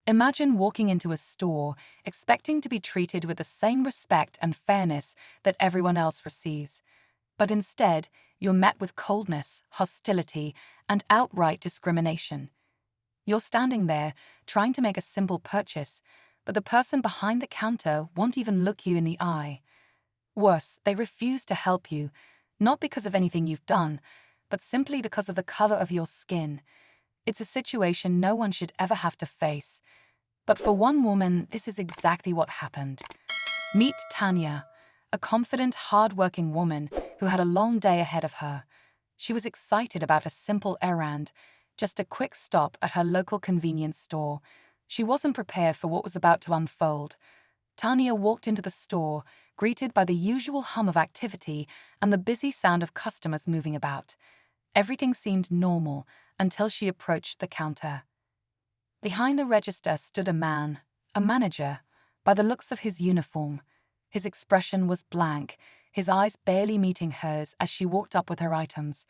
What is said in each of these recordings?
Imagine walking into a store expecting to be treated with the same respect and fairness that everyone else receives. But instead, you're met with coldness, hostility, and outright discrimination. You're standing there, trying to make a simple purchase, but the person behind the counter won't even look you in the eye. Worse, they refuse to help you, not because of anything you've done, but simply because of the color of your skin. It's a situation no one should ever have to face. But for one woman, this is exactly what happened. Meet Tanya, a confident, hard-working woman who had a long day ahead of her. She was excited about a simple errand, just a quick stop at her local convenience store. She wasn't prepared for what was about to unfold. Tanya walked into the store, greeted by the usual hum of activity and the busy sound of customers moving about. Everything seemed normal until she approached the counter. Behind the register stood a man, a manager, by the looks of his uniform. His expression was blank, his eyes barely meeting hers as she walked up with her items.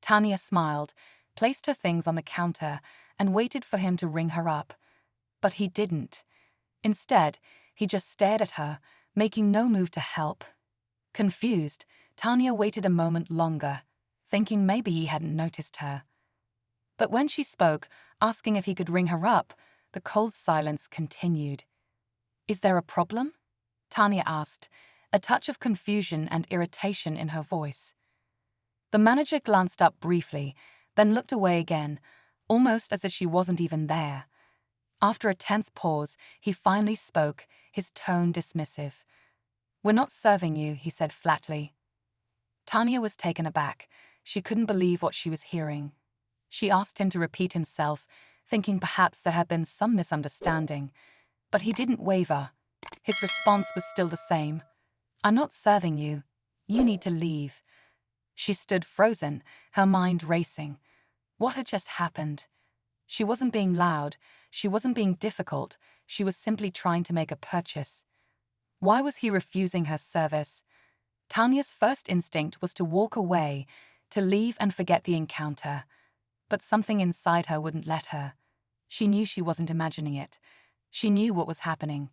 Tanya smiled, placed her things on the counter, and waited for him to ring her up. But he didn't. Instead, he just stared at her, making no move to help. Confused, Tanya waited a moment longer, thinking maybe he hadn't noticed her. But when she spoke, asking if he could ring her up, the cold silence continued. "Is there a problem?" Tanya asked, a touch of confusion and irritation in her voice. The manager glanced up briefly, then looked away again, almost as if she wasn't even there. After a tense pause, he finally spoke, his tone dismissive. "We're not serving you," he said flatly. Tanya was taken aback. She couldn't believe what she was hearing. She asked him to repeat himself, thinking perhaps there had been some misunderstanding. But he didn't waver. His response was still the same. "I'm not serving you. You need to leave." She stood frozen, her mind racing. What had just happened? She wasn't being loud, she wasn't being difficult, she was simply trying to make a purchase. Why was he refusing her service? Tanya's first instinct was to walk away, to leave and forget the encounter. But something inside her wouldn't let her. She knew she wasn't imagining it. She knew what was happening.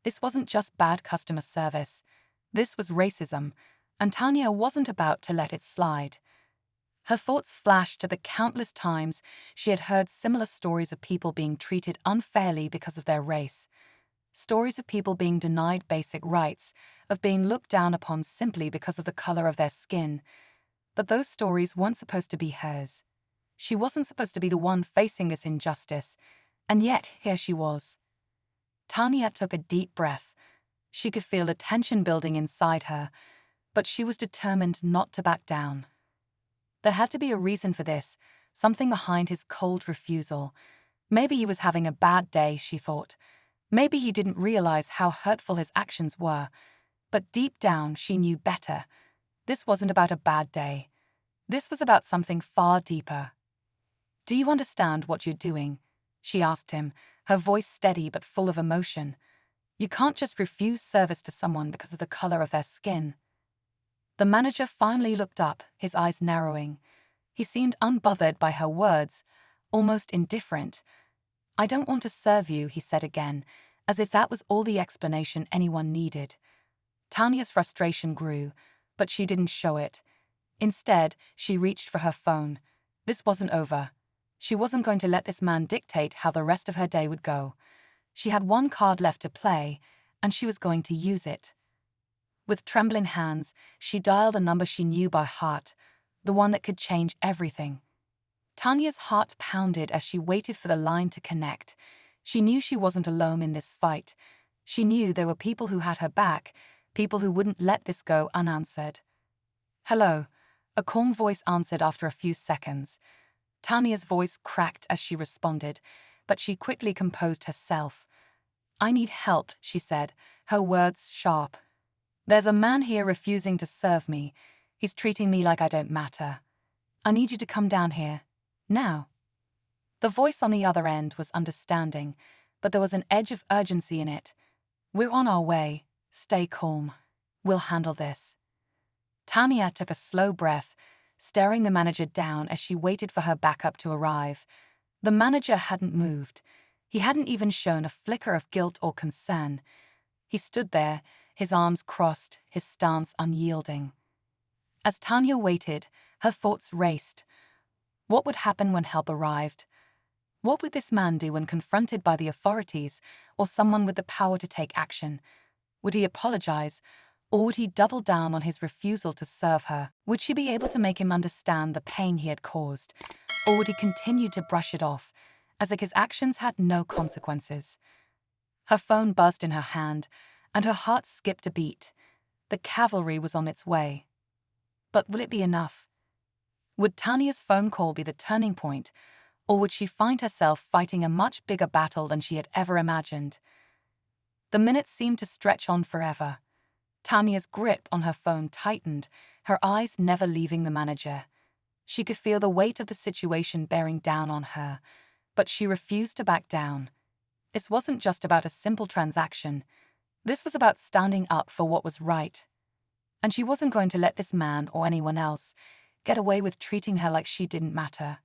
This wasn't just bad customer service. This was racism, and Tanya wasn't about to let it slide. Her thoughts flashed to the countless times she had heard similar stories of people being treated unfairly because of their race. Stories of people being denied basic rights, of being looked down upon simply because of the color of their skin. But those stories weren't supposed to be hers. She wasn't supposed to be the one facing this injustice, and yet here she was. Tanya took a deep breath. She could feel the tension building inside her, but she was determined not to back down. There had to be a reason for this, something behind his cold refusal. Maybe he was having a bad day, she thought. Maybe he didn't realize how hurtful his actions were. But deep down, she knew better. This wasn't about a bad day. This was about something far deeper. "Do you understand what you're doing?" she asked him, her voice steady but full of emotion. "You can't just refuse service to someone because of the color of their skin." The manager finally looked up, his eyes narrowing. He seemed unbothered by her words, almost indifferent. "I don't want to serve you," he said again, as if that was all the explanation anyone needed. Tanya's frustration grew, but she didn't show it. Instead, she reached for her phone. This wasn't over. She wasn't going to let this man dictate how the rest of her day would go. She had one card left to play, and she was going to use it. With trembling hands, she dialed a number she knew by heart, the one that could change everything. Tanya's heart pounded as she waited for the line to connect. She knew she wasn't alone in this fight. She knew there were people who had her back, people who wouldn't let this go unanswered. "Hello," a calm voice answered after a few seconds. Tanya's voice cracked as she responded, but she quickly composed herself. "I need help," she said, her words sharp. "There's a man here refusing to serve me. He's treating me like I don't matter. I need you to come down here. Now." The voice on the other end was understanding, but there was an edge of urgency in it. "We're on our way. Stay calm. We'll handle this." Tanya took a slow breath, staring the manager down as she waited for her backup to arrive. The manager hadn't moved. He hadn't even shown a flicker of guilt or concern. He stood there, his arms crossed, his stance unyielding. As Tanya waited, her thoughts raced. What would happen when help arrived? What would this man do when confronted by the authorities or someone with the power to take action? Would he apologize, or would he double down on his refusal to serve her? Would she be able to make him understand the pain he had caused, or would he continue to brush it off, as if his actions had no consequences? Her phone buzzed in her hand, and her heart skipped a beat. The cavalry was on its way. But will it be enough? Would Tanya's phone call be the turning point, or would she find herself fighting a much bigger battle than she had ever imagined? The minutes seemed to stretch on forever. Tanya's grip on her phone tightened, her eyes never leaving the manager. She could feel the weight of the situation bearing down on her, but she refused to back down. This wasn't just about a simple transaction. This was about standing up for what was right. And she wasn't going to let this man or anyone else get away with treating her like she didn't matter.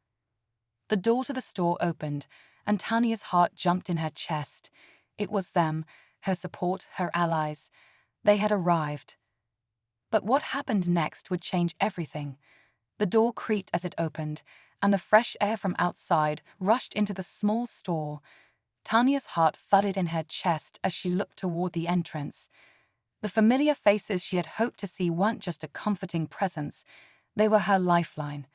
The door to the store opened, and Tanya's heart jumped in her chest. It was them, her support, her allies. They had arrived. But what happened next would change everything. The door creaked as it opened, and the fresh air from outside rushed into the small store. Tanya's heart thudded in her chest as she looked toward the entrance. The familiar faces she had hoped to see weren't just a comforting presence, they were her lifeline.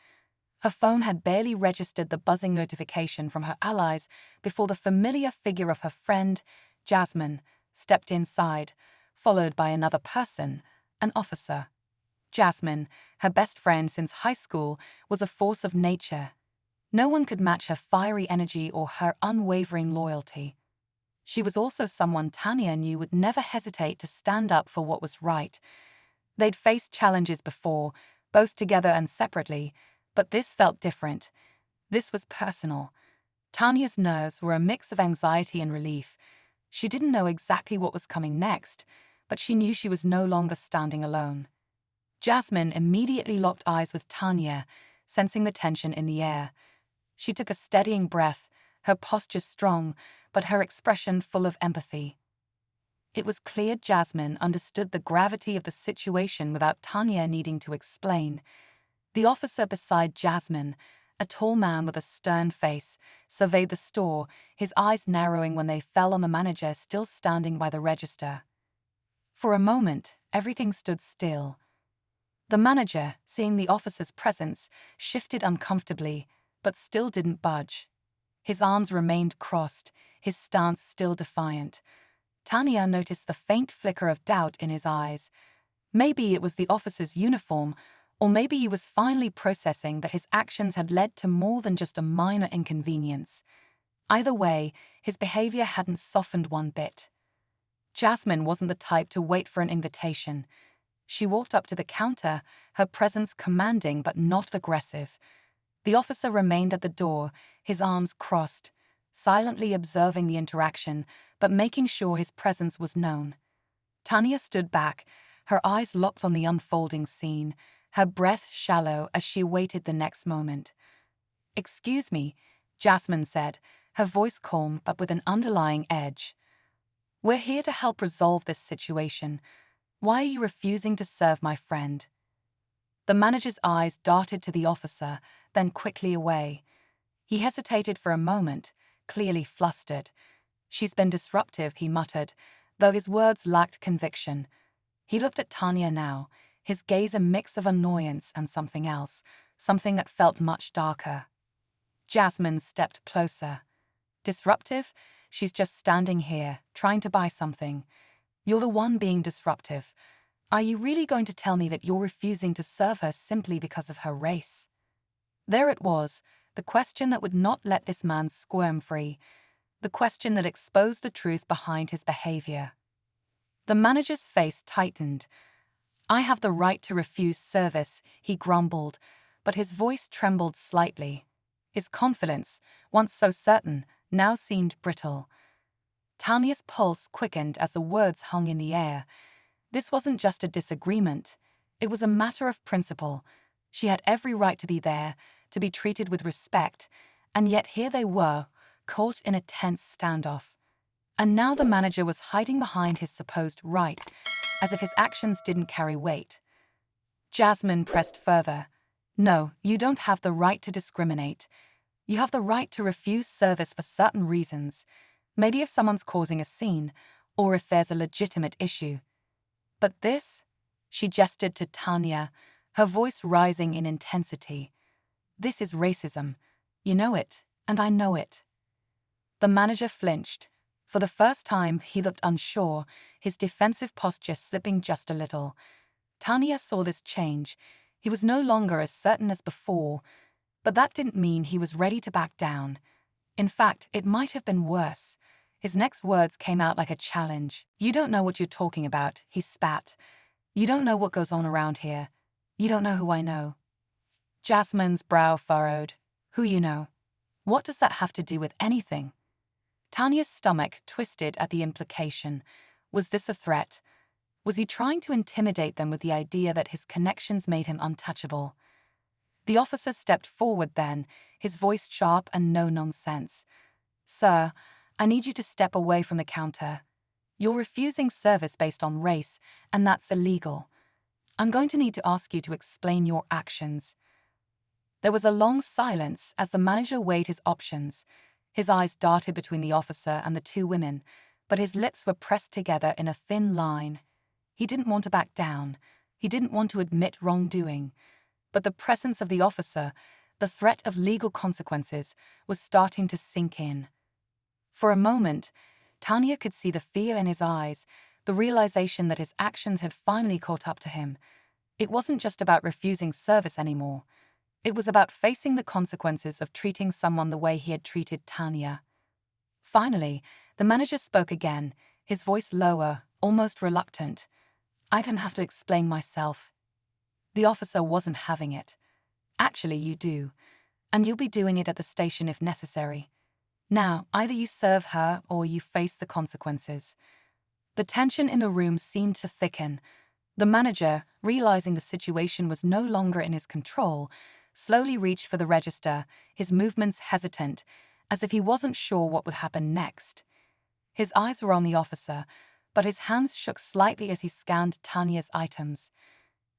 Her phone had barely registered the buzzing notification from her allies before the familiar figure of her friend, Jasmine, stepped inside, followed by another person, an officer. Jasmine, her best friend since high school, was a force of nature. No one could match her fiery energy or her unwavering loyalty. She was also someone Tanya knew would never hesitate to stand up for what was right. They'd faced challenges before, both together and separately, but this felt different. This was personal. Tanya's nerves were a mix of anxiety and relief. She didn't know exactly what was coming next, but she knew she was no longer standing alone. Jasmine immediately locked eyes with Tanya, sensing the tension in the air. She took a steadying breath, her posture strong, but her expression full of empathy. It was clear Jasmine understood the gravity of the situation without Tanya needing to explain. The officer beside Jasmine, a tall man with a stern face, surveyed the store, his eyes narrowing when they fell on the manager still standing by the register. For a moment, everything stood still. The manager, seeing the officer's presence, shifted uncomfortably, but still didn't budge. His arms remained crossed, his stance still defiant. Tanya noticed the faint flicker of doubt in his eyes. Maybe it was the officer's uniform, or maybe he was finally processing that his actions had led to more than just a minor inconvenience. Either way, his behavior hadn't softened one bit. Jasmine wasn't the type to wait for an invitation. She walked up to the counter, her presence commanding but not aggressive. The officer remained at the door, his arms crossed, silently observing the interaction, but making sure his presence was known. Tanya stood back, her eyes locked on the unfolding scene, her breath shallow as she awaited the next moment. "Excuse me," Jasmine said, her voice calm but with an underlying edge. "We're here to help resolve this situation. Why are you refusing to serve my friend?" The manager's eyes darted to the officer, then quickly away. He hesitated for a moment, clearly flustered. "She's been disruptive," he muttered, though his words lacked conviction. He looked at Tanya now, his gaze a mix of annoyance and something else, something that felt much darker. Jasmine stepped closer. "Disruptive? She's just standing here, trying to buy something. You're the one being disruptive. Are you really going to tell me that you're refusing to serve her simply because of her race?" There it was, the question that would not let this man squirm free, the question that exposed the truth behind his behavior. The manager's face tightened. "I have the right to refuse service," he grumbled, but his voice trembled slightly. His confidence, once so certain, now seemed brittle. Tanya's pulse quickened as the words hung in the air. This wasn't just a disagreement. It was a matter of principle. She had every right to be there, to be treated with respect, and yet here they were, caught in a tense standoff. And now the manager was hiding behind his supposed right, as if his actions didn't carry weight. Jasmine pressed further. No, you don't have the right to discriminate. You have the right to refuse service for certain reasons, maybe if someone's causing a scene, or if there's a legitimate issue. But this? She gestured to Tanya, her voice rising in intensity. This is racism. You know it, and I know it. The manager flinched. For the first time, he looked unsure, his defensive posture slipping just a little. Tanya saw this change. He was no longer as certain as before, but that didn't mean he was ready to back down. In fact, it might have been worse. His next words came out like a challenge. You don't know what you're talking about, he spat. You don't know what goes on around here. You don't know who I know. Jasmine's brow furrowed. Who you know? What does that have to do with anything? Tanya's stomach twisted at the implication. Was this a threat? Was he trying to intimidate them with the idea that his connections made him untouchable? The officer stepped forward then, his voice sharp and no nonsense. Sir, I need you to step away from the counter. You're refusing service based on race, and that's illegal. I'm going to need to ask you to explain your actions. There was a long silence as the manager weighed his options. His eyes darted between the officer and the two women, but his lips were pressed together in a thin line. He didn't want to back down. He didn't want to admit wrongdoing. But the presence of the officer, the threat of legal consequences, was starting to sink in. For a moment, Tanya could see the fear in his eyes, the realization that his actions had finally caught up to him. It wasn't just about refusing service anymore. It was about facing the consequences of treating someone the way he had treated Tanya. Finally, the manager spoke again, his voice lower, almost reluctant. I don't have to explain myself. The officer wasn't having it. Actually, you do. And you'll be doing it at the station if necessary. Now, either you serve her or you face the consequences. The tension in the room seemed to thicken. The manager, realizing the situation was no longer in his control, slowly reached for the register, his movements hesitant, as if he wasn't sure what would happen next. His eyes were on the officer, but his hands shook slightly as he scanned Tanya's items.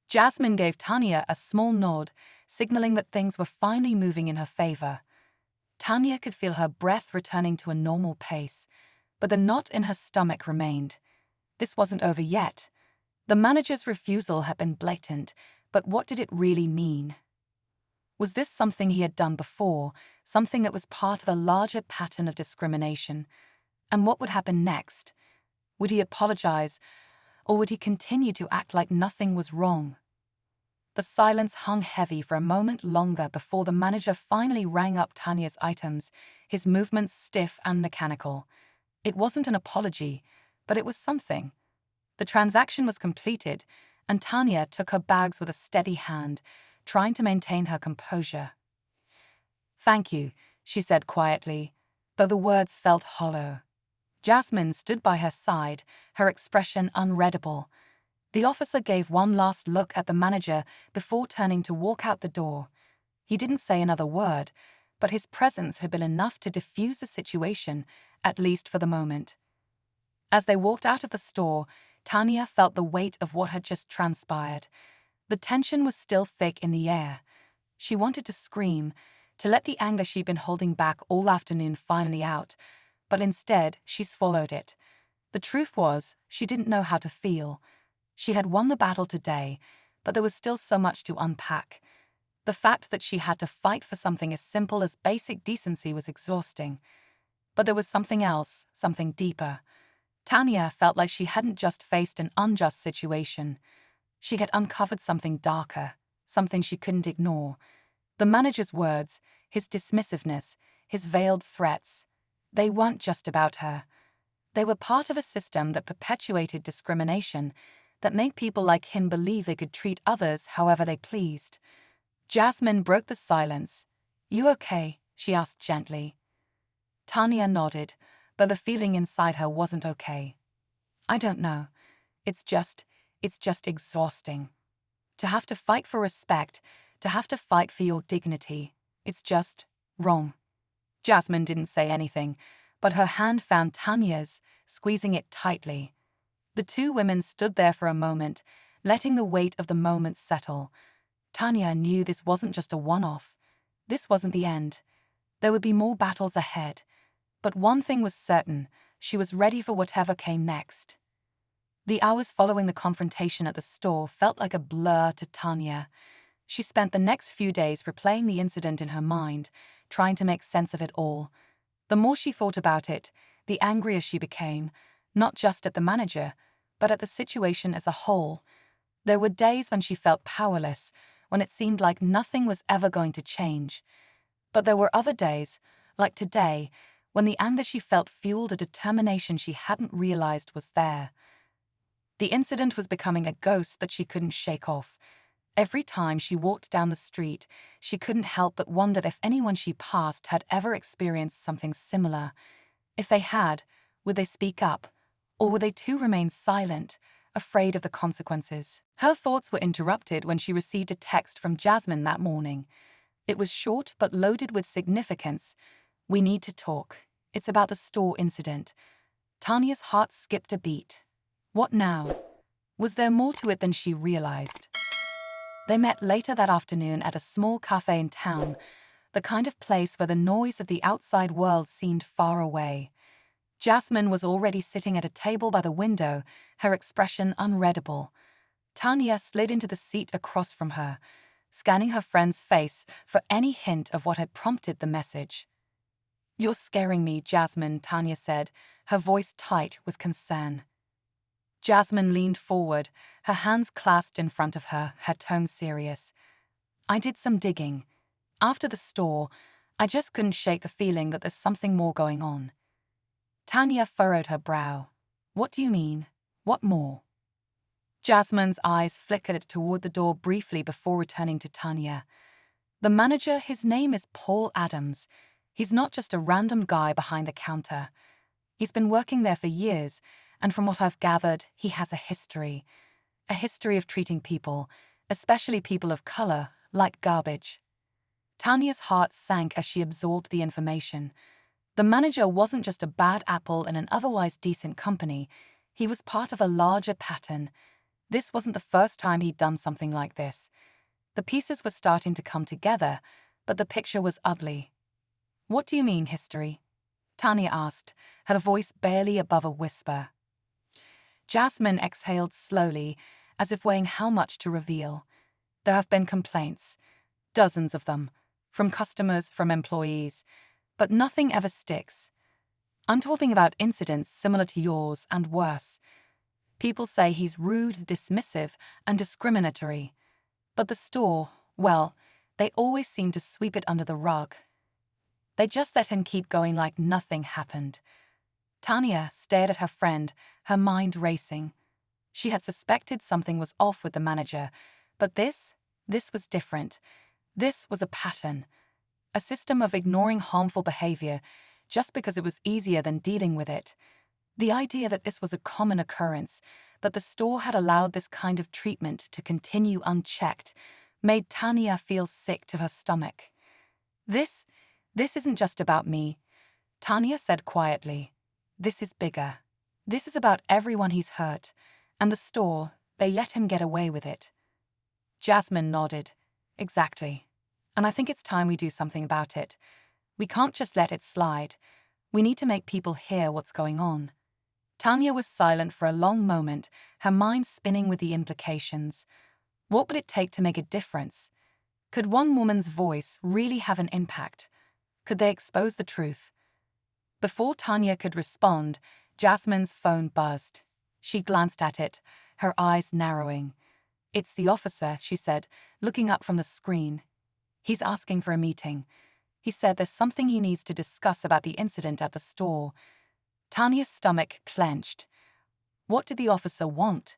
Jasmine gave Tanya a small nod, signaling that things were finally moving in her favor. Tanya could feel her breath returning to a normal pace, but the knot in her stomach remained. This wasn't over yet. The manager's refusal had been blatant, but what did it really mean? Was this something he had done before, something that was part of a larger pattern of discrimination? And what would happen next? Would he apologize, or would he continue to act like nothing was wrong? The silence hung heavy for a moment longer before the manager finally rang up Tanya's items, his movements stiff and mechanical. It wasn't an apology, but it was something. The transaction was completed, and Tanya took her bags with a steady hand, trying to maintain her composure. Thank you, she said quietly, though the words felt hollow. Jasmine stood by her side, her expression unreadable. The officer gave one last look at the manager before turning to walk out the door. He didn't say another word, but his presence had been enough to diffuse the situation, at least for the moment. As they walked out of the store, Tanya felt the weight of what had just transpired. The tension was still thick in the air. She wanted to scream, to let the anger she'd been holding back all afternoon finally out, but instead she swallowed it. The truth was, she didn't know how to feel. She had won the battle today, but there was still so much to unpack. The fact that she had to fight for something as simple as basic decency was exhausting. But there was something else, something deeper. Tanya felt like she hadn't just faced an unjust situation. She had uncovered something darker, something she couldn't ignore. The manager's words, his dismissiveness, his veiled threats, they weren't just about her. They were part of a system that perpetuated discrimination, that made people like him believe they could treat others however they pleased. Jasmine broke the silence. You okay? She asked gently. Tanya nodded, but the feeling inside her wasn't okay. I don't know. It's just exhausting. To have to fight for respect, to have to fight for your dignity, it's just wrong. Jasmine didn't say anything, but her hand found Tanya's, squeezing it tightly. The two women stood there for a moment, letting the weight of the moment settle. Tanya knew this wasn't just a one-off. This wasn't the end. There would be more battles ahead. But one thing was certain, she was ready for whatever came next. The hours following the confrontation at the store felt like a blur to Tanya. She spent the next few days replaying the incident in her mind, trying to make sense of it all. The more she thought about it, the angrier she became, not just at the manager, but at the situation as a whole. There were days when she felt powerless, when it seemed like nothing was ever going to change. But there were other days, like today, when the anger she felt fueled a determination she hadn't realized was there. The incident was becoming a ghost that she couldn't shake off. Every time she walked down the street, she couldn't help but wonder if anyone she passed had ever experienced something similar. If they had, would they speak up? Or would they too remain silent, afraid of the consequences? Her thoughts were interrupted when she received a text from Jasmine that morning. It was short but loaded with significance. "We need to talk. It's about the store incident." Tanya's heart skipped a beat. What now? Was there more to it than she realized? They met later that afternoon at a small cafe in town, the kind of place where the noise of the outside world seemed far away. Jasmine was already sitting at a table by the window, her expression unreadable. Tanya slid into the seat across from her, scanning her friend's face for any hint of what had prompted the message. "You're scaring me, Jasmine," Tanya said, her voice tight with concern. Jasmine leaned forward, her hands clasped in front of her, her tone serious. "I did some digging. After the store, I just couldn't shake the feeling that there's something more going on." Tanya furrowed her brow. "What do you mean? What more?" Jasmine's eyes flickered toward the door briefly before returning to Tanya. "The manager, his name is Paul Adams. He's not just a random guy behind the counter. He's been working there for years, and from what I've gathered, he has a history. A history of treating people, especially people of color, like garbage." Tanya's heart sank as she absorbed the information. The manager wasn't just a bad apple in an otherwise decent company. He was part of a larger pattern. This wasn't the first time he'd done something like this. The pieces were starting to come together, but the picture was ugly. "What do you mean, history?" Tanya asked, her voice barely above a whisper. Jasmine exhaled slowly, as if weighing how much to reveal. "There have been complaints, dozens of them, from customers, from employees, but nothing ever sticks. I'm talking about incidents similar to yours and worse. People say he's rude, dismissive, and discriminatory. But the store, well, they always seem to sweep it under the rug. They just let him keep going like nothing happened." Tanya stared at her friend, her mind racing. She had suspected something was off with the manager, but this was different. This was a pattern, a system of ignoring harmful behavior just because it was easier than dealing with it. The idea that this was a common occurrence, that the store had allowed this kind of treatment to continue unchecked, made Tanya feel sick to her stomach. This isn't just about me," Tanya said quietly. "This is bigger. This is about everyone he's hurt. And the store, they let him get away with it." Jasmine nodded. "Exactly. And I think it's time we do something about it. We can't just let it slide. We need to make people hear what's going on." Tanya was silent for a long moment, her mind spinning with the implications. What would it take to make a difference? Could one woman's voice really have an impact? Could they expose the truth? Before Tanya could respond, Jasmine's phone buzzed. She glanced at it, her eyes narrowing. "It's the officer," she said, looking up from the screen. "He's asking for a meeting. He said there's something he needs to discuss about the incident at the store." Tanya's stomach clenched. What did the officer want?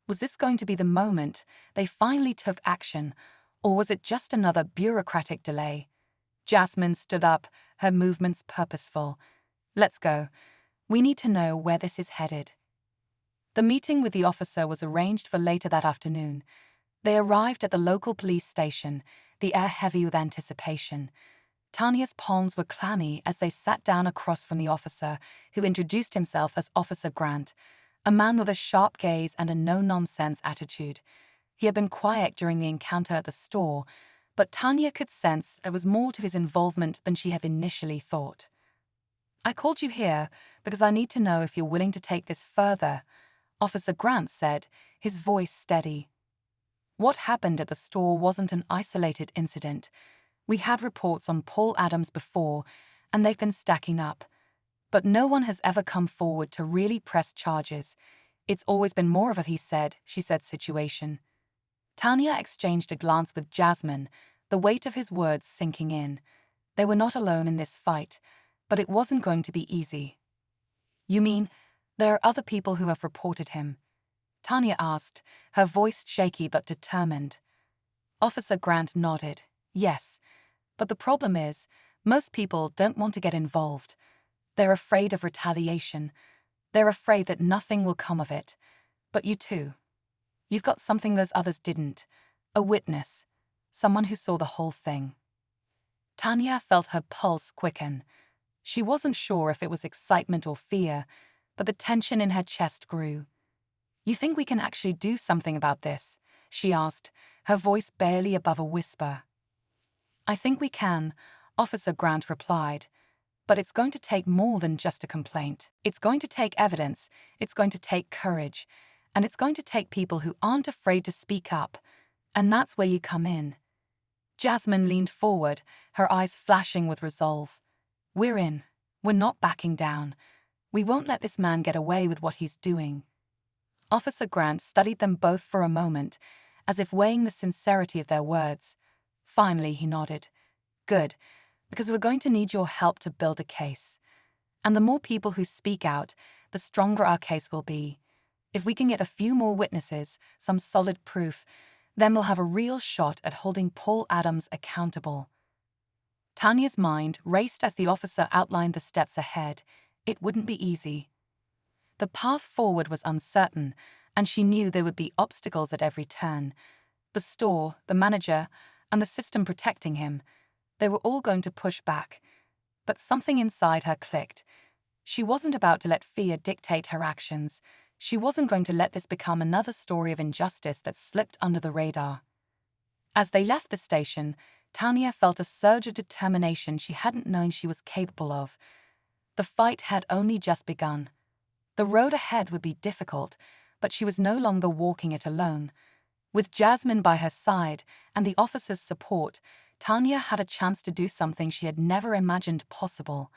Was this going to be the moment they finally took action, or was it just another bureaucratic delay? Jasmine stood up, her movements purposeful. "Let's go. We need to know where this is headed." The meeting with the officer was arranged for later that afternoon. They arrived at the local police station, the air heavy with anticipation. Tanya's palms were clammy as they sat down across from the officer, who introduced himself as Officer Grant, a man with a sharp gaze and a no-nonsense attitude. He had been quiet during the encounter at the store, but Tanya could sense there was more to his involvement than she had initially thought. "I called you here because I need to know if you're willing to take this further," Officer Grant said, his voice steady. "What happened at the store wasn't an isolated incident. We had reports on Paul Adams before, and they've been stacking up. But no one has ever come forward to really press charges. It's always been more of a she said situation." Tanya exchanged a glance with Jasmine, the weight of his words sinking in. They were not alone in this fight, but it wasn't going to be easy. "You mean there are other people who have reported him?" Tanya asked, her voice shaky but determined. Officer Grant nodded. "Yes, but the problem is, most people don't want to get involved. They're afraid of retaliation. They're afraid that nothing will come of it. But you too. You've got something those others didn't. A witness. Someone who saw the whole thing." Tanya felt her pulse quicken. She wasn't sure if it was excitement or fear, but the tension in her chest grew. "You think we can actually do something about this?" she asked, her voice barely above a whisper. "I think we can," Officer Grant replied. "But it's going to take more than just a complaint. It's going to take evidence, it's going to take courage, and it's going to take people who aren't afraid to speak up. And that's where you come in." Jasmine leaned forward, her eyes flashing with resolve. "We're in. We're not backing down. We won't let this man get away with what he's doing." Officer Grant studied them both for a moment, as if weighing the sincerity of their words. Finally, he nodded. "Good, because we're going to need your help to build a case. And the more people who speak out, the stronger our case will be. If we can get a few more witnesses, some solid proof, then we'll have a real shot at holding Paul Adams accountable." Tanya's mind raced as the officer outlined the steps ahead. It wouldn't be easy. The path forward was uncertain, and she knew there would be obstacles at every turn. The store, the manager, and the system protecting him, they were all going to push back. But something inside her clicked. She wasn't about to let fear dictate her actions. She wasn't going to let this become another story of injustice that slipped under the radar. As they left the station, Tanya felt a surge of determination she hadn't known she was capable of. The fight had only just begun. The road ahead would be difficult, but she was no longer walking it alone. With Jasmine by her side and the officer's support, Tanya had a chance to do something she had never imagined possible.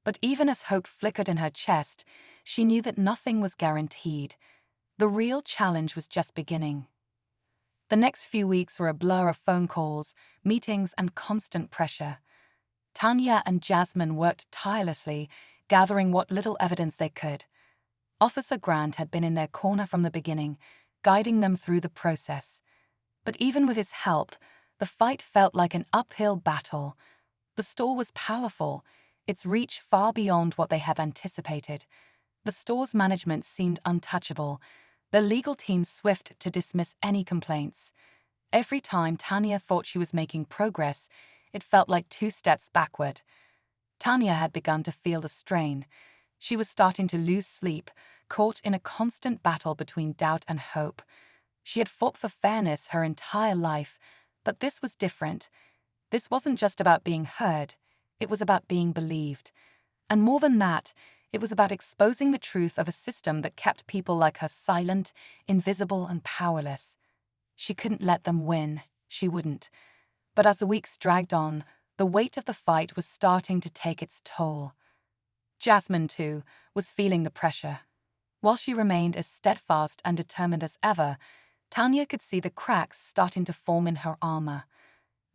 But even as hope flickered in her chest, she knew that nothing was guaranteed. The real challenge was just beginning. The next few weeks were a blur of phone calls, meetings, and constant pressure. Tanya and Jasmine worked tirelessly, gathering what little evidence they could. Officer Grant had been in their corner from the beginning, guiding them through the process. But even with his help, the fight felt like an uphill battle. The store was powerful, its reach far beyond what they had anticipated. The store's management seemed untouchable, the legal team swift to dismiss any complaints. Every time Tanya thought she was making progress, it felt like 2 steps backward. Tanya had begun to feel the strain. She was starting to lose sleep, caught in a constant battle between doubt and hope. She had fought for fairness her entire life, but this was different. This wasn't just about being heard, it was about being believed. And more than that, it was about exposing the truth of a system that kept people like her silent, invisible, and powerless. She couldn't let them win. She wouldn't. But as the weeks dragged on, the weight of the fight was starting to take its toll. Jasmine, too, was feeling the pressure. While she remained as steadfast and determined as ever, Tanya could see the cracks starting to form in her armor.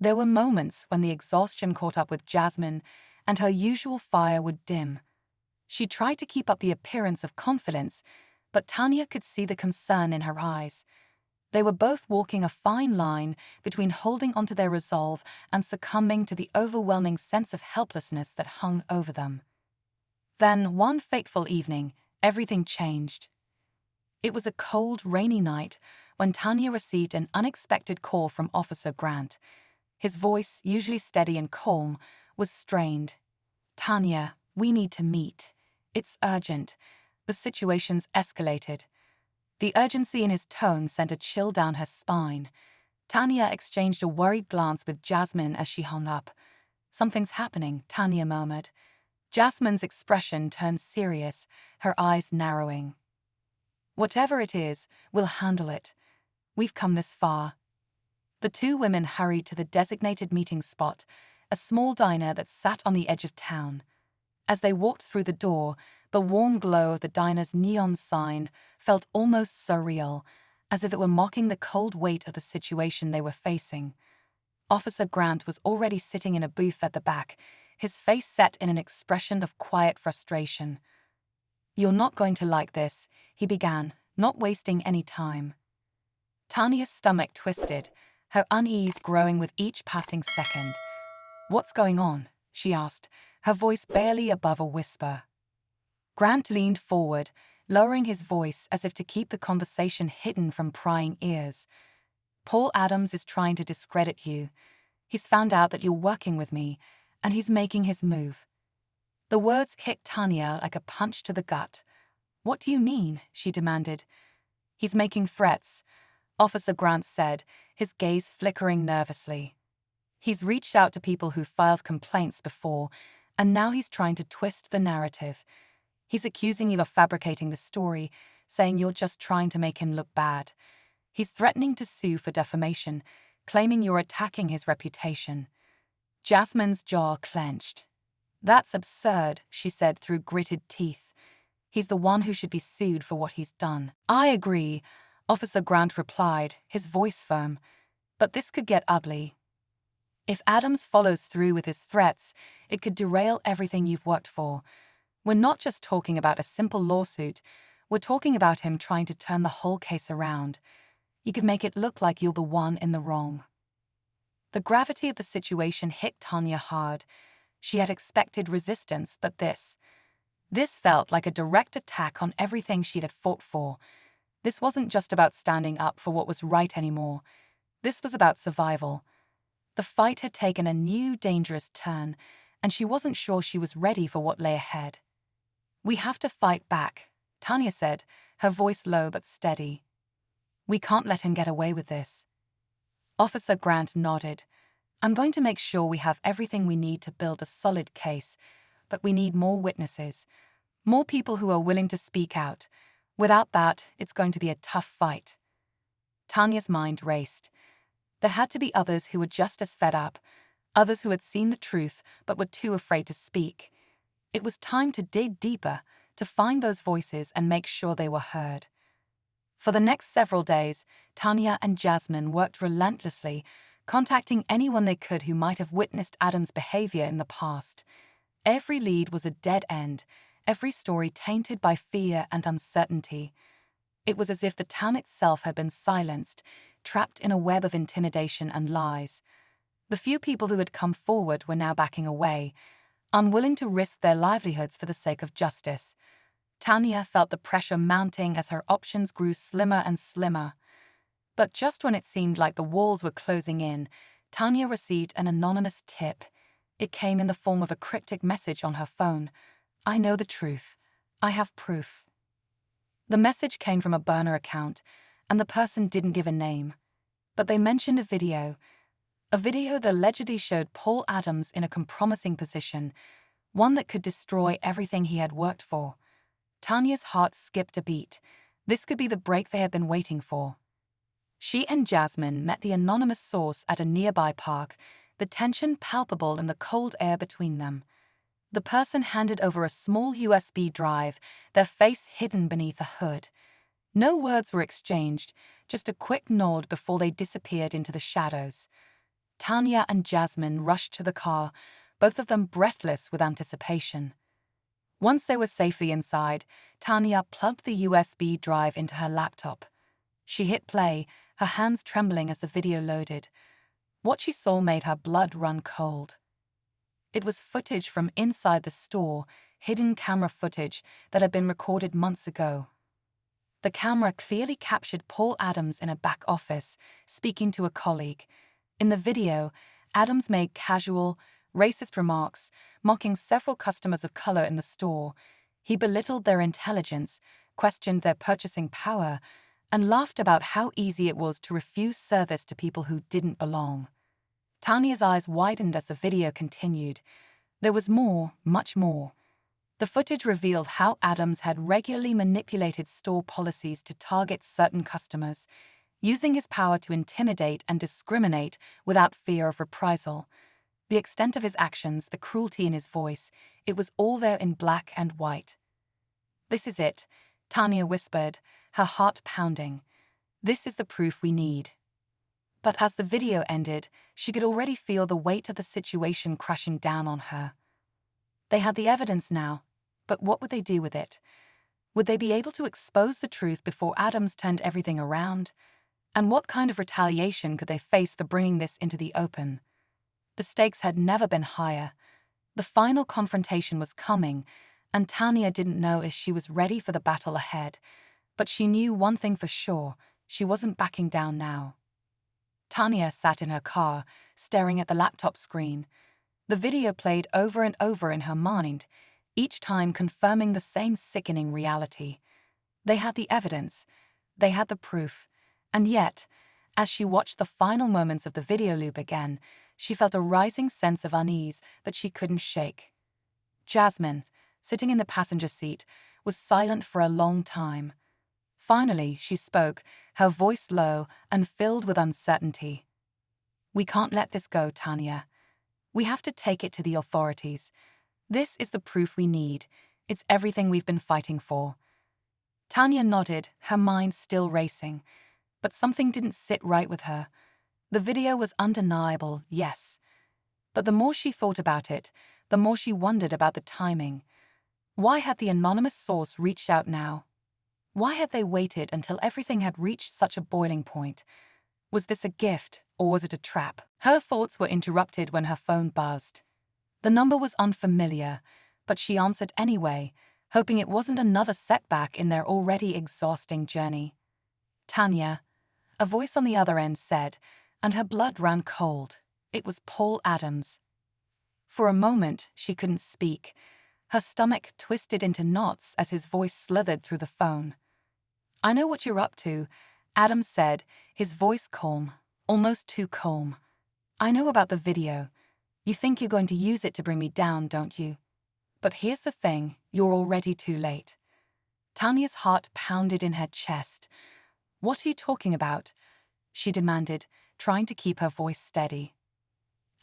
There were moments when the exhaustion caught up with Jasmine, and her usual fire would dim. She tried to keep up the appearance of confidence, but Tanya could see the concern in her eyes. They were both walking a fine line between holding onto their resolve and succumbing to the overwhelming sense of helplessness that hung over them. Then, one fateful evening, everything changed. It was a cold, rainy night when Tanya received an unexpected call from Officer Grant. His voice, usually steady and calm, was strained. "Tanya, we need to meet. It's urgent." The situation's escalated. The urgency in his tone sent a chill down her spine. Tanya exchanged a worried glance with Jasmine as she hung up. "Something's happening," Tanya murmured. Jasmine's expression turned serious, her eyes narrowing. "Whatever it is, we'll handle it. We've come this far." The two women hurried to the designated meeting spot, a small diner that sat on the edge of town. As they walked through the door, the warm glow of the diner's neon sign felt almost surreal, as if it were mocking the cold weight of the situation they were facing. Officer Grant was already sitting in a booth at the back, his face set in an expression of quiet frustration. "You're not going to like this," he began, not wasting any time. Tanya's stomach twisted, her unease growing with each passing second. "What's going on?" she asked, her voice barely above a whisper. Grant leaned forward, lowering his voice as if to keep the conversation hidden from prying ears. "Paul Adams is trying to discredit you. He's found out that you're working with me, and he's making his move." The words hit Tanya like a punch to the gut. "What do you mean?" she demanded. "He's making threats," Officer Grant said, his gaze flickering nervously. "He's reached out to people who filed complaints before, and now he's trying to twist the narrative. He's accusing you of fabricating the story, saying you're just trying to make him look bad. He's threatening to sue for defamation, claiming you're attacking his reputation." Jasmine's jaw clenched. "That's absurd," she said through gritted teeth. "He's the one who should be sued for what he's done." "I agree," Officer Grant replied, his voice firm. "But this could get ugly. If Adams follows through with his threats, it could derail everything you've worked for. We're not just talking about a simple lawsuit, we're talking about him trying to turn the whole case around. You could make it look like you're the one in the wrong." The gravity of the situation hit Tanya hard. She had expected resistance, but this felt like a direct attack on everything she had fought for. This wasn't just about standing up for what was right anymore. This was about survival. The fight had taken a new, dangerous turn, and she wasn't sure she was ready for what lay ahead. "We have to fight back," Tanya said, her voice low but steady. "We can't let him get away with this." Officer Grant nodded. "I'm going to make sure we have everything we need to build a solid case, but we need more witnesses, more people who are willing to speak out. Without that, it's going to be a tough fight." Tanya's mind raced. There had to be others who were just as fed up, others who had seen the truth but were too afraid to speak. It was time to dig deeper, to find those voices and make sure they were heard. For the next several days, Tanya and Jasmine worked relentlessly, contacting anyone they could who might have witnessed Adam's behavior in the past. Every lead was a dead end, every story tainted by fear and uncertainty. It was as if the town itself had been silenced, trapped in a web of intimidation and lies. The few people who had come forward were now backing away, unwilling to risk their livelihoods for the sake of justice. Tanya felt the pressure mounting as her options grew slimmer and slimmer. But just when it seemed like the walls were closing in, Tanya received an anonymous tip. It came in the form of a cryptic message on her phone. "I know the truth. I have proof." The message came from a burner account, and the person didn't give a name. But they mentioned a video that allegedly showed Paul Adams in a compromising position, one that could destroy everything he had worked for. Tanya's heart skipped a beat. This could be the break they had been waiting for. She and Jasmine met the anonymous source at a nearby park, the tension palpable in the cold air between them. The person handed over a small USB drive, their face hidden beneath a hood. No words were exchanged, just a quick nod before they disappeared into the shadows. Tanya and Jasmine rushed to the car, both of them breathless with anticipation. Once they were safely inside, Tanya plugged the USB drive into her laptop. She hit play, her hands trembling as the video loaded. What she saw made her blood run cold. It was footage from inside the store, hidden camera footage that had been recorded months ago. The camera clearly captured Paul Adams in a back office, speaking to a colleague. In the video, Adams made casual, racist remarks, mocking several customers of color in the store. He belittled their intelligence, questioned their purchasing power, and laughed about how easy it was to refuse service to people who didn't belong. Tanya's eyes widened as the video continued. There was more, much more. The footage revealed how Adams had regularly manipulated store policies to target certain customers, using his power to intimidate and discriminate without fear of reprisal. The extent of his actions, the cruelty in his voice, it was all there in black and white. "This is it," Tanya whispered, her heart pounding. "This is the proof we need." But as the video ended, she could already feel the weight of the situation crashing down on her. They had the evidence now, but what would they do with it? Would they be able to expose the truth before Adams turned everything around? And what kind of retaliation could they face for bringing this into the open? The stakes had never been higher. The final confrontation was coming, and Tanya didn't know if she was ready for the battle ahead. But she knew one thing for sure: she wasn't backing down now. Tanya sat in her car, staring at the laptop screen. The video played over and over in her mind, each time confirming the same sickening reality. They had the evidence, they had the proof, and yet, as she watched the final moments of the video loop again, she felt a rising sense of unease that she couldn't shake. Jasmine, sitting in the passenger seat, was silent for a long time. Finally, she spoke, her voice low and filled with uncertainty. "We can't let this go, Tanya. We have to take it to the authorities. This is the proof we need. It's everything we've been fighting for." Tanya nodded, her mind still racing, but something didn't sit right with her. The video was undeniable, yes. But the more she thought about it, the more she wondered about the timing. Why had the anonymous source reached out now? Why had they waited until everything had reached such a boiling point? Was this a gift, or was it a trap? Her thoughts were interrupted when her phone buzzed. The number was unfamiliar, but she answered anyway, hoping it wasn't another setback in their already exhausting journey. "Tanya," a voice on the other end said, and her blood ran cold. It was Paul Adams. For a moment, she couldn't speak. Her stomach twisted into knots as his voice slithered through the phone. "I know what you're up to," Adams said, his voice calm, almost too calm. "I know about the video. You think you're going to use it to bring me down, don't you? But here's the thing, you're already too late." Tanya's heart pounded in her chest. "What are you talking about?" she demanded, trying to keep her voice steady.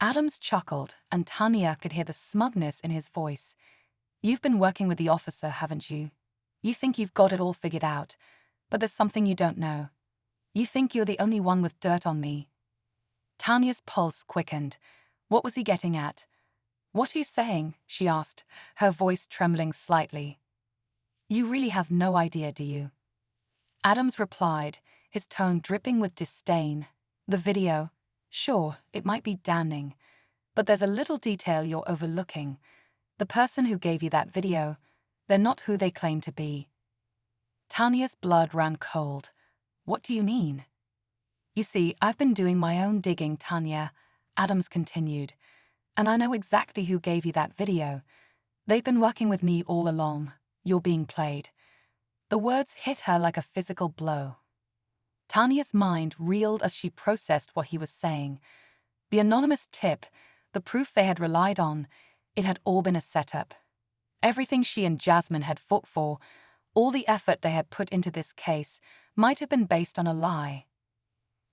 Adams chuckled, and Tanya could hear the smugness in his voice. "You've been working with the officer, haven't you? You think you've got it all figured out, but there's something you don't know. You think you're the only one with dirt on me." Tanya's pulse quickened. What was he getting at? "What are you saying?" she asked, her voice trembling slightly. "You really have no idea, do you?" Adams replied, his tone dripping with disdain. "The video, sure, it might be damning, but there's a little detail you're overlooking. The person who gave you that video, they're not who they claim to be." Tanya's blood ran cold. "What do you mean?" "You see, I've been doing my own digging, Tanya," Adams continued, "and I know exactly who gave you that video. They've been working with me all along. You're being played." The words hit her like a physical blow. Tanya's mind reeled as she processed what he was saying. The anonymous tip, the proof they had relied on, it had all been a setup. Everything she and Jasmine had fought for, all the effort they had put into this case, might have been based on a lie.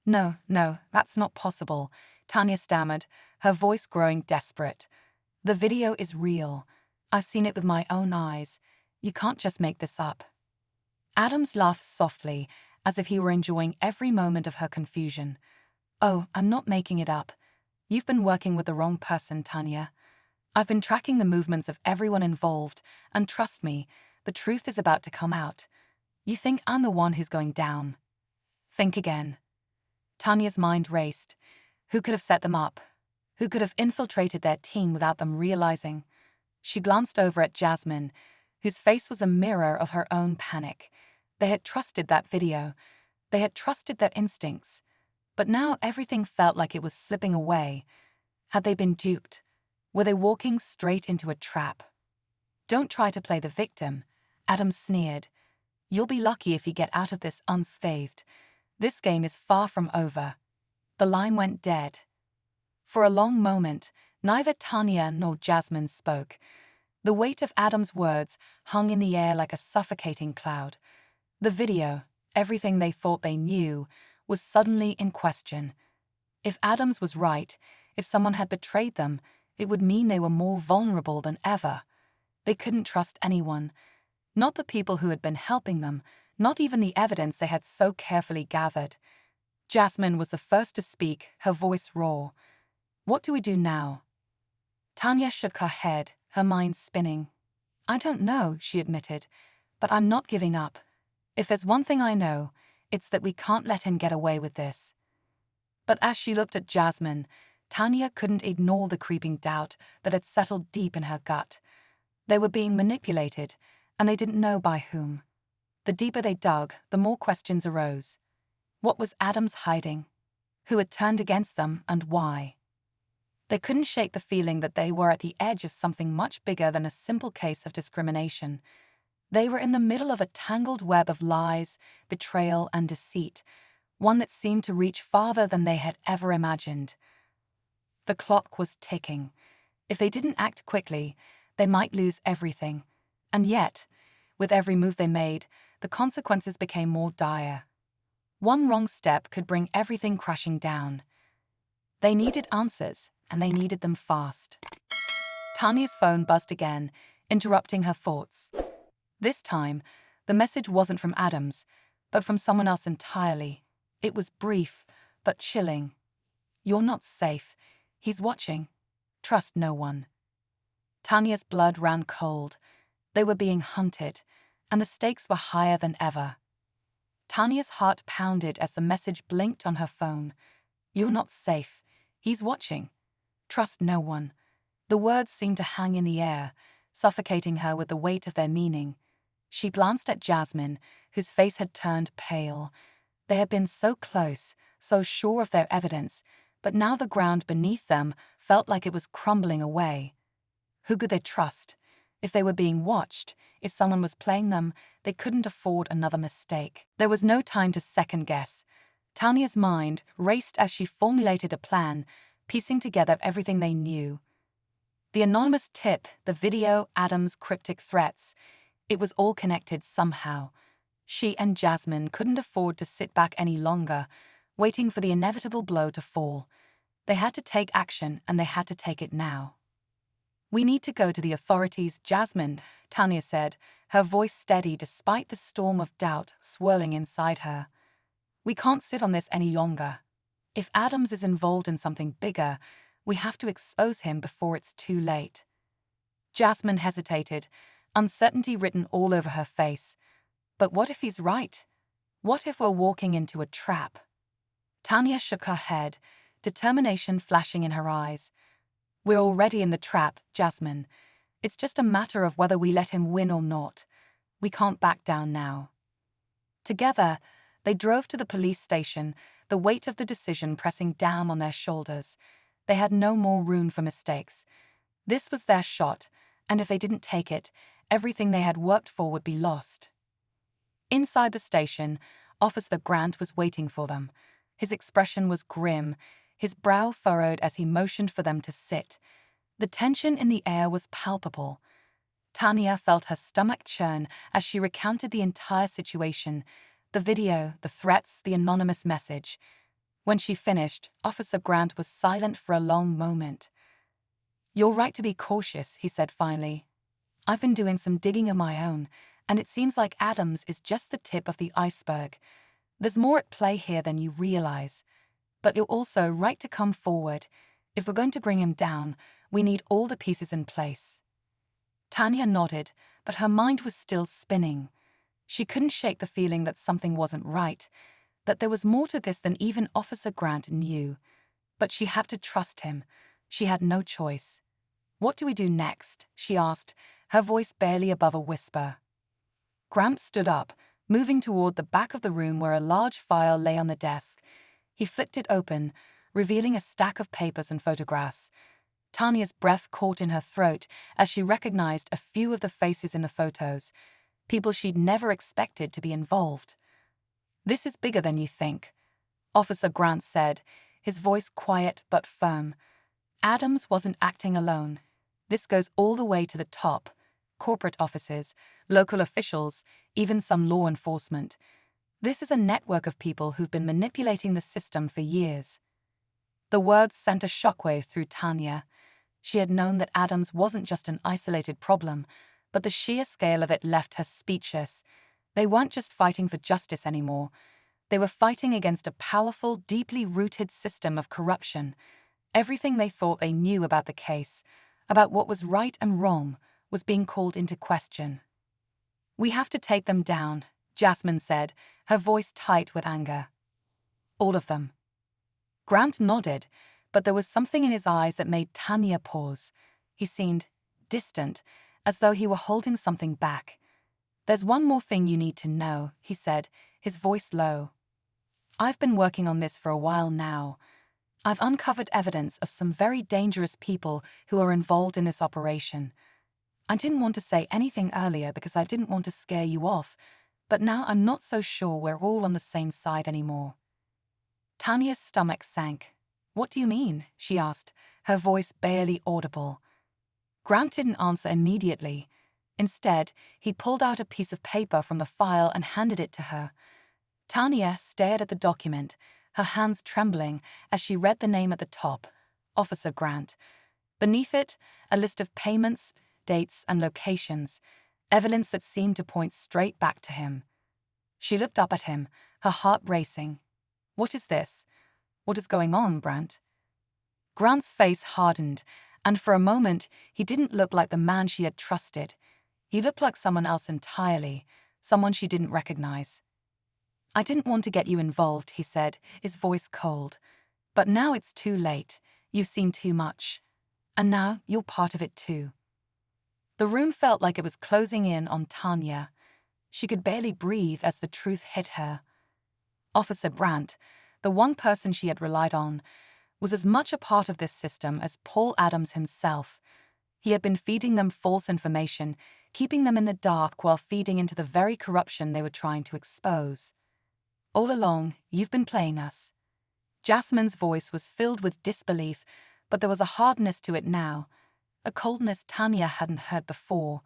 No, that's not possible," Tanya stammered, her voice growing desperate. "The video is real. I've seen it with my own eyes. You can't just make this up." Adams laughed softly, as if he were enjoying every moment of her confusion. "Oh, I'm not making it up. You've been working with the wrong person, Tanya. I've been tracking the movements of everyone involved, and trust me, the truth is about to come out. You think I'm the one who's going down? Think again." Tanya's mind raced. Who could have set them up? Who could have infiltrated their team without them realizing? She glanced over at Jasmine, whose face was a mirror of her own panic. They had trusted that video. They had trusted their instincts. But now everything felt like it was slipping away. Had they been duped? Were they walking straight into a trap? "Don't try to play the victim," Adams sneered. "You'll be lucky if you get out of this unscathed. This game is far from over." The line went dead. For a long moment, neither Tanya nor Jasmine spoke. The weight of Adam's words hung in the air like a suffocating cloud. The video, everything they thought they knew, was suddenly in question. If Adams was right, if someone had betrayed them, it would mean they were more vulnerable than ever. They couldn't trust anyone. Not the people who had been helping them, not even the evidence they had so carefully gathered. Jasmine was the first to speak, her voice raw. "What do we do now?" Tanya shook her head, her mind spinning. "I don't know," she admitted, "but I'm not giving up. If there's one thing I know, it's that we can't let him get away with this." But as she looked at Jasmine, Tanya couldn't ignore the creeping doubt that had settled deep in her gut. They were being manipulated, and they didn't know by whom. The deeper they dug, the more questions arose. What was Adams hiding? Who had turned against them, and why? They couldn't shake the feeling that they were at the edge of something much bigger than a simple case of discrimination. They were in the middle of a tangled web of lies, betrayal, and deceit, one that seemed to reach farther than they had ever imagined. The clock was ticking. If they didn't act quickly, they might lose everything. And yet, with every move they made, the consequences became more dire. One wrong step could bring everything crashing down. They needed answers, and they needed them fast. Tanya's phone buzzed again, interrupting her thoughts. This time, the message wasn't from Adams, but from someone else entirely. It was brief, but chilling. "You're not safe. He's watching. Trust no one." Tanya's blood ran cold. They were being hunted, and the stakes were higher than ever. Tanya's heart pounded as the message blinked on her phone. "You're not safe. He's watching. Trust no one." The words seemed to hang in the air, suffocating her with the weight of their meaning. She glanced at Jasmine, whose face had turned pale. They had been so close, so sure of their evidence, but now the ground beneath them felt like it was crumbling away. Who could they trust? If they were being watched, if someone was playing them, they couldn't afford another mistake. There was no time to second-guess. Tanya's mind raced as she formulated a plan, piecing together everything they knew. The anonymous tip, the video, Adam's cryptic threats. It was all connected somehow. She and Jasmine couldn't afford to sit back any longer, waiting for the inevitable blow to fall. They had to take action, and they had to take it now. "We need to go to the authorities, Jasmine," Tanya said, her voice steady despite the storm of doubt swirling inside her. "We can't sit on this any longer. If Adams is involved in something bigger, we have to expose him before it's too late." Jasmine hesitated, uncertainty written all over her face. But what if he's right? What if we're walking into a trap? Tanya shook her head, determination flashing in her eyes. "We're already in the trap, Jasmine. It's just a matter of whether we let him win or not. We can't back down now." Together, they drove to the police station, the weight of the decision pressing down on their shoulders. They had no more room for mistakes. This was their shot, and if they didn't take it, everything they had worked for would be lost. Inside the station, Officer Grant was waiting for them. His expression was grim, his brow furrowed as he motioned for them to sit. The tension in the air was palpable. Tanya felt her stomach churn as she recounted the entire situation, the video, the threats, the anonymous message. When she finished, Officer Grant was silent for a long moment. "You're right to be cautious," he said finally. "I've been doing some digging of my own, and it seems like Adams is just the tip of the iceberg. There's more at play here than you realize. But you're also right to come forward. If we're going to bring him down, we need all the pieces in place." Tanya nodded, but her mind was still spinning. She couldn't shake the feeling that something wasn't right, that there was more to this than even Officer Grant knew. But she had to trust him. She had no choice. "What do we do next?" she asked, her voice barely above a whisper. Gramps stood up, moving toward the back of the room where a large file lay on the desk. He flipped it open, revealing a stack of papers and photographs. Tanya's breath caught in her throat as she recognized a few of the faces in the photos, people she'd never expected to be involved. "This is bigger than you think," Officer Grant said, his voice quiet but firm. Adams wasn't acting alone. This goes all the way to the top: corporate offices, local officials, even some law enforcement. This is a network of people who've been manipulating the system for years. The words sent a shockwave through Tanya. She had known that Adams wasn't just an isolated problem, but the sheer scale of it left her speechless. They weren't just fighting for justice anymore. They were fighting against a powerful, deeply rooted system of corruption. Everything they thought they knew about the case, about what was right and wrong, was being called into question. "We have to take them down," Jasmine said, her voice tight with anger. "All of them." Grant nodded, but there was something in his eyes that made Tanya pause. He seemed distant, as though he were holding something back. "There's one more thing you need to know," he said, his voice low. "I've been working on this for a while now. I've uncovered evidence of some very dangerous people who are involved in this operation. I didn't want to say anything earlier because I didn't want to scare you off, but now I'm not so sure we're all on the same side anymore." Tanya's stomach sank. "What do you mean?" she asked, her voice barely audible. Grant didn't answer immediately. Instead, he pulled out a piece of paper from the file and handed it to her. Tanya stared at the document, her hands trembling as she read the name at the top: Officer Grant. Beneath it, a list of payments, dates, and locations, evidence that seemed to point straight back to him. She looked up at him, her heart racing. "What is this? What is going on, Grant?" Grant's face hardened, and for a moment he didn't look like the man she had trusted. He looked like someone else entirely, someone she didn't recognize. "I didn't want to get you involved," he said, his voice cold. "But now it's too late. You've seen too much. And now you're part of it too." The room felt like it was closing in on Tanya. She could barely breathe as the truth hit her. Officer Grant, the one person she had relied on, was as much a part of this system as Paul Adams himself. He had been feeding them false information, keeping them in the dark while feeding into the very corruption they were trying to expose. "All along, you've been playing us." Jasmine's voice was filled with disbelief, but there was a hardness to it now, a coldness Tanya hadn't heard before.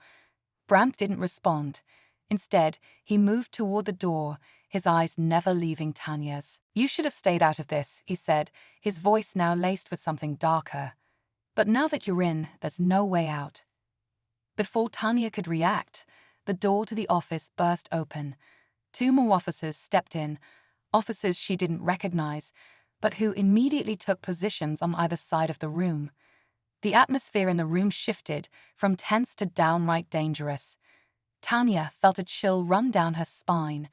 Grant didn't respond. Instead, he moved toward the door, his eyes never leaving Tanya's. "You should have stayed out of this," he said, his voice now laced with something darker. "But now that you're in, there's no way out." Before Tanya could react, the door to the office burst open. 2 more officers stepped in, officers she didn't recognize, but who immediately took positions on either side of the room. The atmosphere in the room shifted from tense to downright dangerous. Tanya felt a chill run down her spine.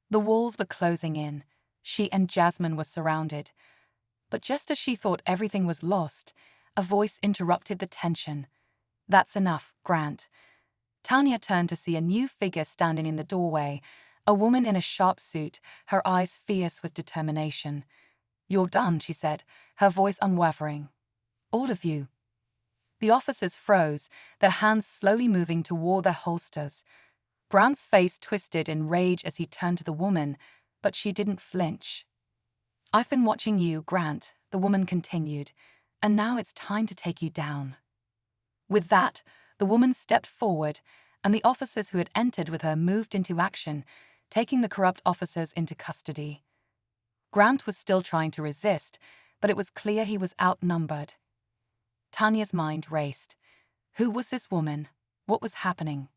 The walls were closing in. She and Jasmine were surrounded. But just as she thought everything was lost, a voice interrupted the tension. "That's enough, Grant." Tanya turned to see a new figure standing in the doorway, a woman in a sharp suit, her eyes fierce with determination. "You're done," she said, her voice unwavering. "All of you." The officers froze, their hands slowly moving toward their holsters. Grant's face twisted in rage as he turned to the woman, but she didn't flinch. "I've been watching you, Grant," the woman continued, "and now it's time to take you down." With that, the woman stepped forward, and the officers who had entered with her moved into action, taking the corrupt officers into custody. Grant was still trying to resist, but it was clear he was outnumbered. Tanya's mind raced. Who was this woman? What was happening?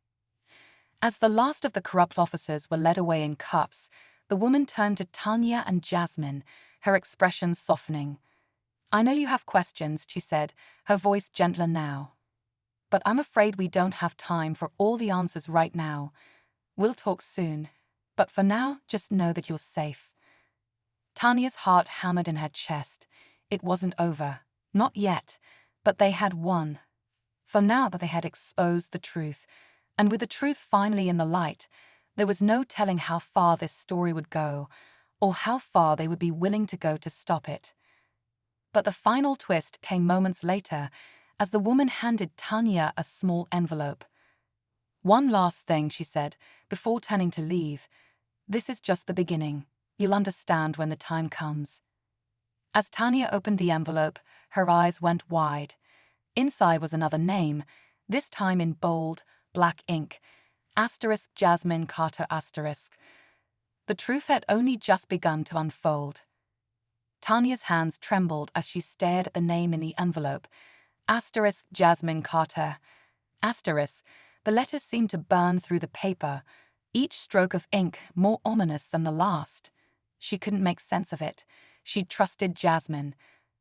As the last of the corrupt officers were led away in cuffs, the woman turned to Tanya and Jasmine, her expression softening. "I know you have questions," she said, her voice gentler now. "But I'm afraid we don't have time for all the answers right now. We'll talk soon, but for now, just know that you're safe." Tanya's heart hammered in her chest. It wasn't over. Not yet. But they had won. For now that they had exposed the truth, and with the truth finally in the light, there was no telling how far this story would go, or how far they would be willing to go to stop it. But the final twist came moments later, as the woman handed Tanya a small envelope. "One last thing," she said, before turning to leave. "This is just the beginning. You'll understand when the time comes." As Tanya opened the envelope, her eyes went wide. Inside was another name, this time in bold, black ink. Jasmine Carter. The truth had only just begun to unfold. Tanya's hands trembled as she stared at the name in the envelope. Jasmine Carter. The letters seemed to burn through the paper, each stroke of ink more ominous than the last. She couldn't make sense of it. She'd trusted Jasmine.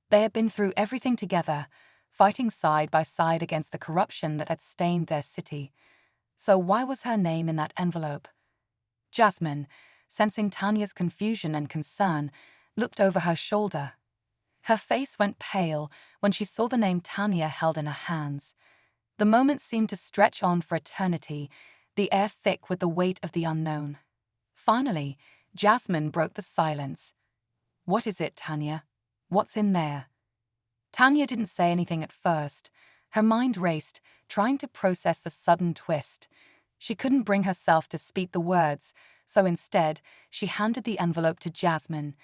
They had been through everything together, fighting side by side against the corruption that had stained their city. So why was her name in that envelope? Jasmine, sensing Tanya's confusion and concern, looked over her shoulder. Her face went pale when she saw the name Tanya held in her hands. The moment seemed to stretch on for eternity, the air thick with the weight of the unknown. Finally, Jasmine broke the silence. "What is it, Tanya? What's in there?" Tanya didn't say anything at first. Her mind raced, trying to process the sudden twist. She couldn't bring herself to speak the words, so instead, she handed the envelope to Jasmine.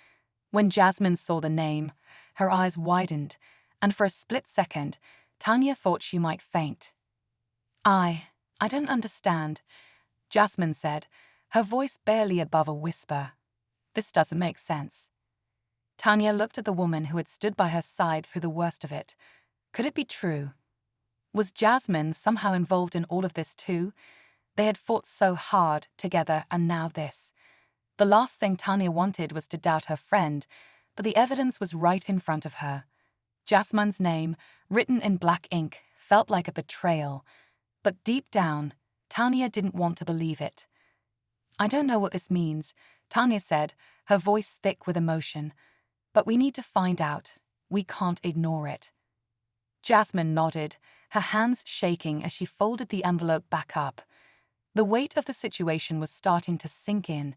When Jasmine saw the name, her eyes widened, and for a split second, Tanya thought she might faint. I don't understand," Jasmine said, her voice barely above a whisper. "This doesn't make sense." Tanya looked at the woman who had stood by her side through the worst of it. Could it be true? Was Jasmine somehow involved in all of this too? They had fought so hard together, and now this. The last thing Tanya wanted was to doubt her friend, but the evidence was right in front of her. Jasmine's name, written in black ink, felt like a betrayal. But deep down, Tanya didn't want to believe it. "I don't know what this means," Tanya said, her voice thick with emotion. "But we need to find out. We can't ignore it." Jasmine nodded, her hands shaking as she folded the envelope back up. The weight of the situation was starting to sink in.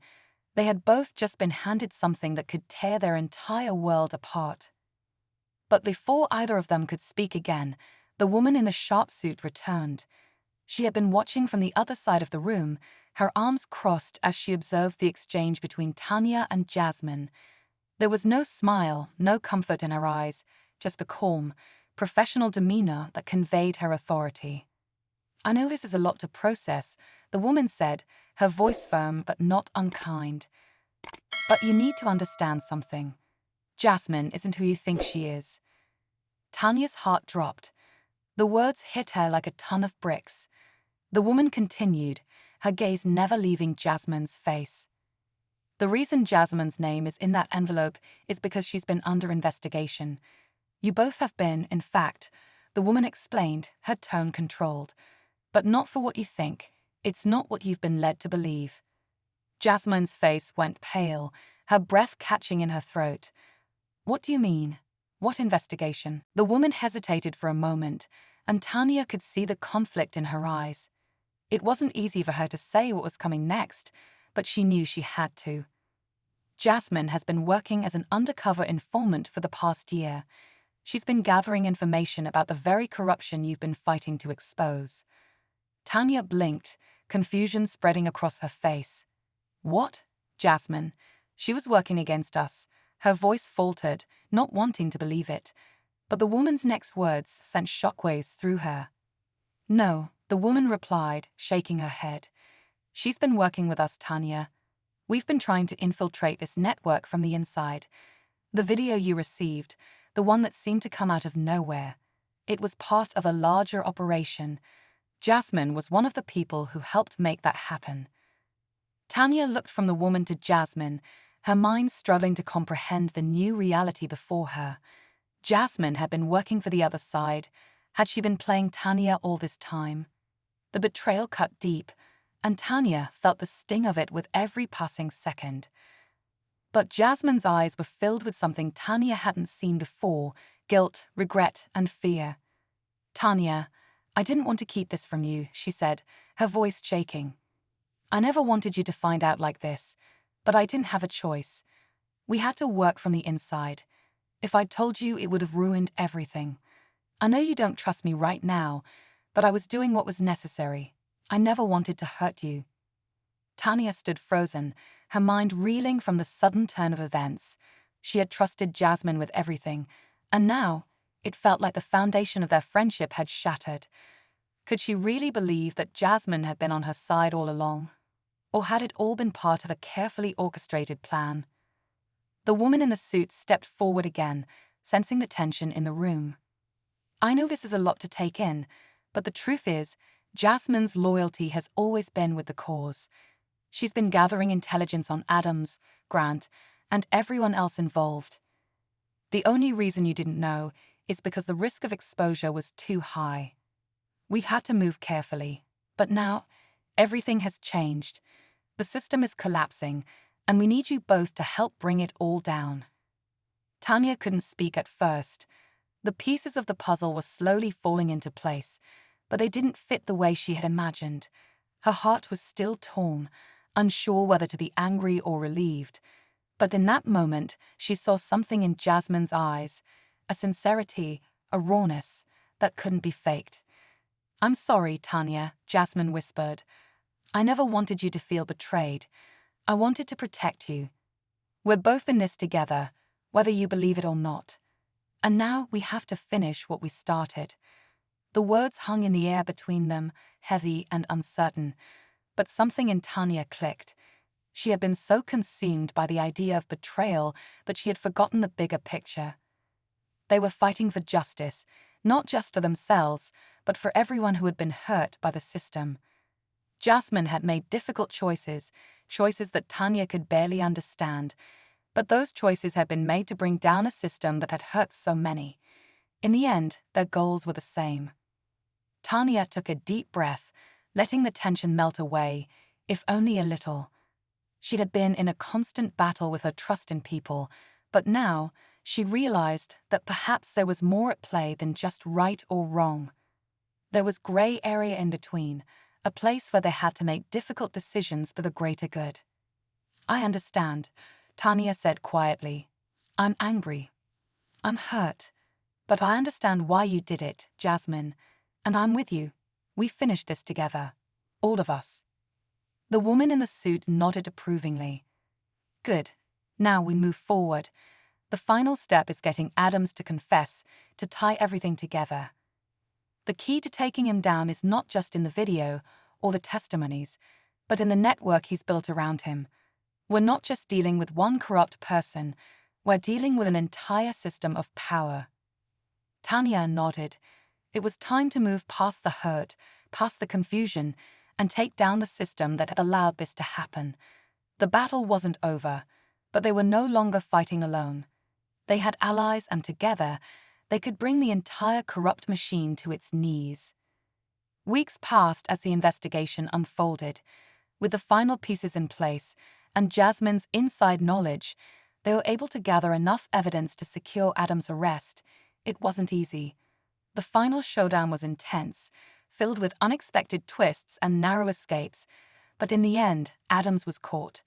They had both just been handed something that could tear their entire world apart. But before either of them could speak again, the woman in the sharp suit returned. She had been watching from the other side of the room, her arms crossed as she observed the exchange between Tanya and Jasmine. There was no smile, no comfort in her eyes, just a calm, professional demeanor that conveyed her authority. "I know this is a lot to process," the woman said, her voice firm but not unkind. "But you need to understand something. Jasmine isn't who you think she is." Tanya's heart dropped. The words hit her like a ton of bricks. The woman continued, her gaze never leaving Jasmine's face. "The reason Jasmine's name is in that envelope is because she's been under investigation. You both have been, in fact," the woman explained, her tone controlled. "But not for what you think. It's not what you've been led to believe." Jasmine's face went pale, her breath catching in her throat. "What do you mean? What investigation?" The woman hesitated for a moment, and Tanya could see the conflict in her eyes. It wasn't easy for her to say what was coming next, but she knew she had to. "Jasmine has been working as an undercover informant for the past year. She's been gathering information about the very corruption you've been fighting to expose." Tanya blinked, confusion spreading across her face. "What? Jasmine? She was working against us." Her voice faltered, not wanting to believe it. But the woman's next words sent shockwaves through her. "No," the woman replied, shaking her head. "She's been working with us, Tanya. We've been trying to infiltrate this network from the inside. The video you received, the one that seemed to come out of nowhere, it was part of a larger operation. Jasmine was one of the people who helped make that happen." Tanya looked from the woman to Jasmine, her mind struggling to comprehend the new reality before her. Jasmine had been working for the other side. Had she been playing Tanya all this time? The betrayal cut deep, and Tanya felt the sting of it with every passing second. But Jasmine's eyes were filled with something Tanya hadn't seen before: guilt, regret, and fear. "Tanya, I didn't want to keep this from you," she said, her voice shaking. "I never wanted you to find out like this, but I didn't have a choice. We had to work from the inside. If I'd told you, it would have ruined everything. I know you don't trust me right now, but I was doing what was necessary. I never wanted to hurt you." Tanya stood frozen, her mind reeling from the sudden turn of events. She had trusted Jasmine with everything, and now it felt like the foundation of their friendship had shattered. Could she really believe that Jasmine had been on her side all along? Or had it all been part of a carefully orchestrated plan? The woman in the suit stepped forward again, sensing the tension in the room. "I know this is a lot to take in, but the truth is, Jasmine's loyalty has always been with the cause. She's been gathering intelligence on Adams, Grant, and everyone else involved. The only reason you didn't know is because the risk of exposure was too high. We've had to move carefully, but now everything has changed. The system is collapsing, and we need you both to help bring it all down." Tanya couldn't speak at first. The pieces of the puzzle were slowly falling into place, but they didn't fit the way she had imagined. Her heart was still torn, unsure whether to be angry or relieved. But in that moment, she saw something in Jasmine's eyes, a sincerity, a rawness that couldn't be faked. "I'm sorry, Tanya," Jasmine whispered. "I never wanted you to feel betrayed. I wanted to protect you. We're both in this together, whether you believe it or not. And now we have to finish what we started." The words hung in the air between them, heavy and uncertain, but something in Tanya clicked. She had been so consumed by the idea of betrayal that she had forgotten the bigger picture. They were fighting for justice, not just for themselves, but for everyone who had been hurt by the system. Jasmine had made difficult choices that Tanya could barely understand, but those choices had been made to bring down a system that had hurt so many. In the end, their goals were the same. Tanya took a deep breath, letting the tension melt away, if only a little. She had been in a constant battle with her trust in people, but now she realized that perhaps there was more at play than just right or wrong. There was gray area in between, a place where they had to make difficult decisions for the greater good. "I understand," Tanya said quietly. "I'm angry. I'm hurt. But I understand why you did it, Jasmine. And I'm with you. We finished this together. All of us." The woman in the suit nodded approvingly. "Good. Now we move forward. The final step is getting Adams to confess, to tie everything together. The key to taking him down is not just in the video or the testimonies, but in the network he's built around him. We're not just dealing with one corrupt person, we're dealing with an entire system of power." Tanya nodded. It was time to move past the hurt, past the confusion, and take down the system that had allowed this to happen. The battle wasn't over, but they were no longer fighting alone. They had allies, and together, they could bring the entire corrupt machine to its knees. Weeks passed as the investigation unfolded. With the final pieces in place and Jasmine's inside knowledge, they were able to gather enough evidence to secure Adam's arrest. It wasn't easy. The final showdown was intense, filled with unexpected twists and narrow escapes, but in the end, Adams was caught.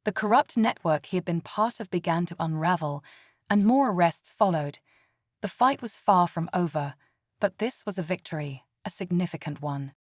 The corrupt network he had been part of began to unravel, and more arrests followed. The fight was far from over, but this was a victory, a significant one.